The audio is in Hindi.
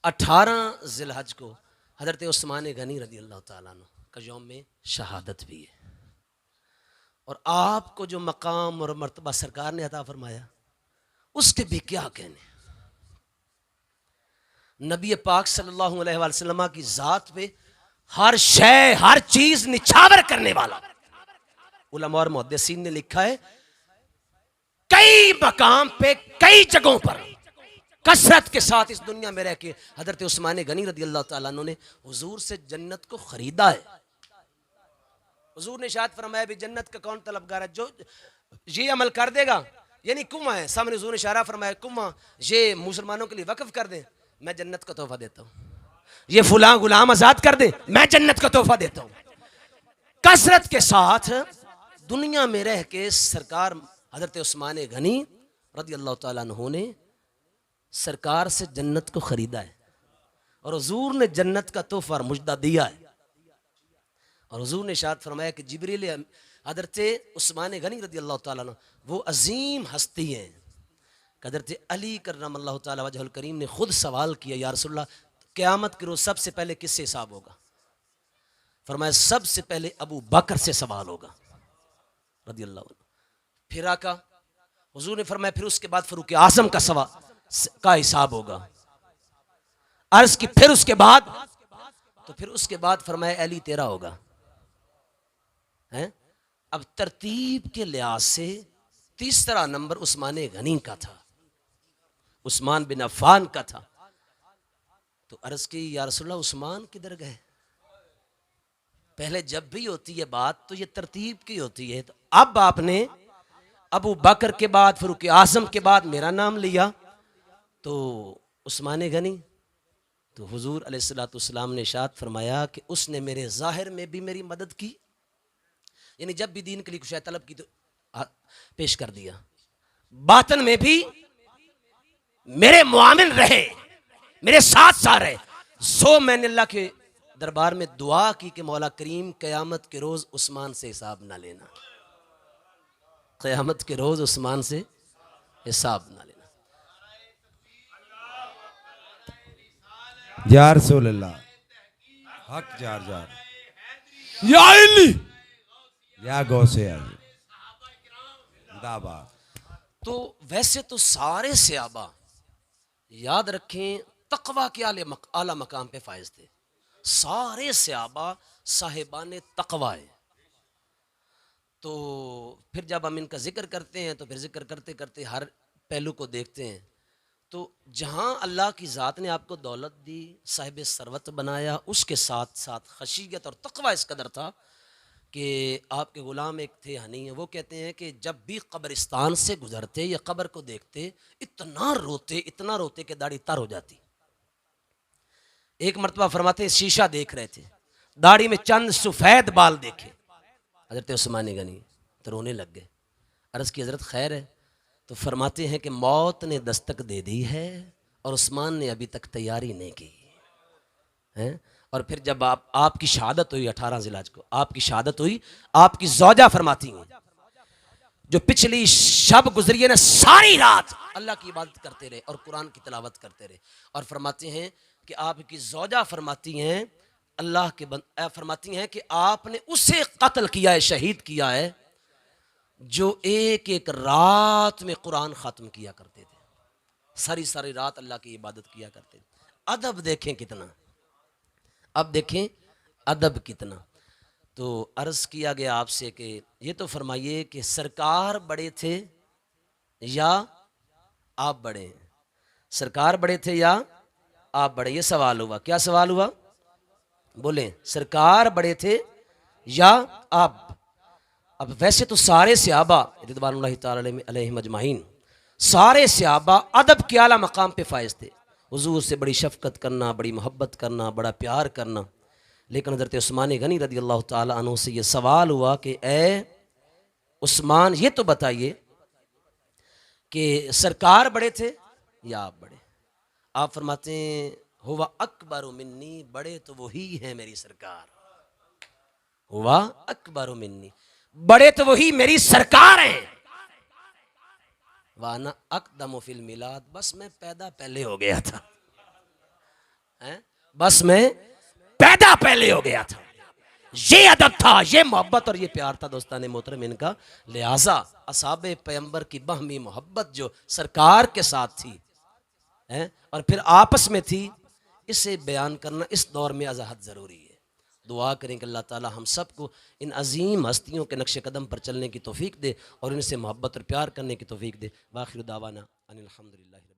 18 ज़िलहज को हज़रत उस्मान गनी रज़ी अल्लाह ताला अन्हु का यौम में शहादत भी है। और आपको जो मकाम और मर्तबा सरकार ने अता फरमाया उसके भी क्या कहने। नबी पाक सल्लल्लाहु अलैहि वसल्लम की ज़ात पे हर शय हर चीज़ निछावर करने वाला। उलमा और मुहद्दिसीन ने लिखा है कई मकाम पे कई जगहों पर कसरत के साथ इस दुनिया में रह के हजरत उस्मान गनी रज़ी अल्लाह ताला अन्हु ने हुजूर से जन्नत को खरीदा है। हुजूर ने शायद फरमाया भी जन्नत का कौन तलबगार है, जो ये अमल कर देगा, यानी कुआं है सामने, हुजूर ने इशारा फरमाया कुआं ये मुसलमानों के लिए वक्फ कर दे, मैं जन्नत का तोहफा देता हूँ। ये फुला गुलाम आजाद कर दे, मैं जन्नत का तोहफा देता हूँ। कसरत के साथ दुनिया में रह के सरकार हजरत उस्मान गनी रज़ी अल्लाह ताला अन्हु ने सरकार से जन्नत को खरीदा है और हुजूर ने जन्नत का तोहफा मुजदा दिया है। और हुजूर ने इरशाद फरमाया कि जिब्रील हजरत उस्मान गनी रज़ी अल्लाह ताला अन्हु वो अजीम हस्ती हैं। हजरत अली करमल्लाहु ताला वजहुल करीम ने खुद सवाल किया, या रसूलल्लाह क़यामत के रोज़ सबसे पहले किससे हिसाब होगा? फरमाया सबसे पहले अबू बकर से सवाल होगा रज़ी अल्लाह अन्हु। फिर आका हुजूर ने फरमाया फिर उसके बाद फरूक आज़म का सवाल का हिसाब होगा। अर्ज की फिर उसके बाद, तो फिर उसके बाद फरमाया अली तेरा होगा। हैं? अब तरतीब के लिहाज से तीसरा नंबर उस्मान गनी का था, उस्मान बिन अफ़्फ़ान का था। तो अर्ज की या रसूलल्लाह उस्मान किधर गए? पहले जब भी होती है बात तो ये तरतीब की होती है। तो अब आपने अबू बकर के बाद फरूक आज़म के बाद मेरा नाम लिया तो उस्मान गनी। तो हुजूर अलैहिस्सलातु वस्सलाम ने इरशाद फरमाया कि उसने मेरे ज़ाहिर में भी मेरी मदद की, यानी जब भी दीन के लिए कुछ तलब की तो पेश कर दिया, बातन में भी मेरे मुआमिन रहे, मेरे साथ साथ रहे। सो मैंने अल्लाह के दरबार में दुआ की कि मौला करीम क़यामत के रोज़ उस्मान से हिसाब ना लेना, क़यामत के रोज़ उस्मान से हिसाब ना लेना। या रसूल अल्लाह हक जार जार या अली या गौसे आली जिंदाबाद। तो वैसे तो सारे सहाबा याद रखें तकवा के आला मकाम पे फायज थे। सारे सहाबा साहिबान तकवा है। तो फिर जब हम इनका जिक्र करते हैं तो फिर जिक्र करते करते हर पहलू को देखते हैं। तो जहाँ अल्लाह की ज़ात ने आपको दौलत दी, साहिब सरवत बनाया, उसके साथ साथ खशीयत और तकवा इस कदर था कि आपके ग़ुलाम एक थे हनी है, वो कहते हैं कि जब भी कब्रिस्तान से गुजरते या कब्र को देखते इतना रोते कि दाढ़ी तर हो जाती। एक मरतबा फरमाते शीशा देख रहे थे, दाढ़ी में चंद सफ़ेद बाल देखे हज़रत उस्मान गनी तो रोने लग गए। अर्ज़ की हज़रत खैर है? तो फरमाते हैं कि मौत ने दस्तक दे दी है और उस्मान ने अभी तक तैयारी नहीं की है। और फिर जब आपकी शहादत हुई 18 ज़िलहज को, आपकी शहादत हुई, आपकी ज़ौजा फरमाती हैं जो पिछली शब गुजरी है ना सारी रात अल्लाह की इबादत करते रहे और कुरान की तिलावत करते रहे। और फरमाते हैं कि आपकी ज़ौजा फरमाती हैं अल्लाह के फरमाती हैं कि आपने उसे कत्ल किया है, शहीद किया है जो एक एक रात में कुरान ख़त्म किया करते थे, सारी सारी रात अल्लाह की इबादत किया करते थे। अदब देखें कितना, अब देखें अदब कितना। तो अर्ज़ किया गया आपसे कि ये तो फरमाइए कि सरकार बड़े थे या आप बड़े हैं? सरकार बड़े थे या आप बड़े? ये सवाल हुआ। क्या सवाल हुआ? बोलें, सरकार बड़े थे या आप? अब वैसे तो सारे सहाबा रिज़वानुल्लाहि ताला अलैहिम अजमाइन, सारे सहाबा अदब के आला मकाम पे फायज थे। हुजूर से बड़ी शफ़क़त करना, बड़ी मोहब्बत करना, बड़ा प्यार करना। लेकिन हज़रत उस्मान गनी रज़ी अल्लाह ताला अन्हु से ये सवाल हुआ कि ए उस्मान ये तो बताइए कि सरकार बड़े थे या आप बड़े? आप फरमाते हैं हुवा अकबर मिन्नी, बड़े तो वही हैं मेरी सरकार। हुवा अकबर मिन्नी, बड़े तो वही मेरी सरकार हैं। वाना अक़दम फिल मिलाद, बस मैं पैदा पहले हो गया था। बस मैं पैदा पहले हो गया था। ये अदब था, ये मोहब्बत और ये प्यार था दोस्तान मोहतरम इनका। लिहाजा असहाबे पैगंबर की बाहमी मोहब्बत जो सरकार के साथ थी है और फिर आपस में थी, इसे बयान करना इस दौर में अज़हद ज़रूरी है। दुआ करें कि अल्लाह ताला हम सबको इन अजीम हस्तियों के नक्श कदम पर चलने की तौफीक दे और इनसे मोहब्बत और प्यार करने की तौफीक दे। बाखिर दावाना अनिल हम्दुलिल्लाह।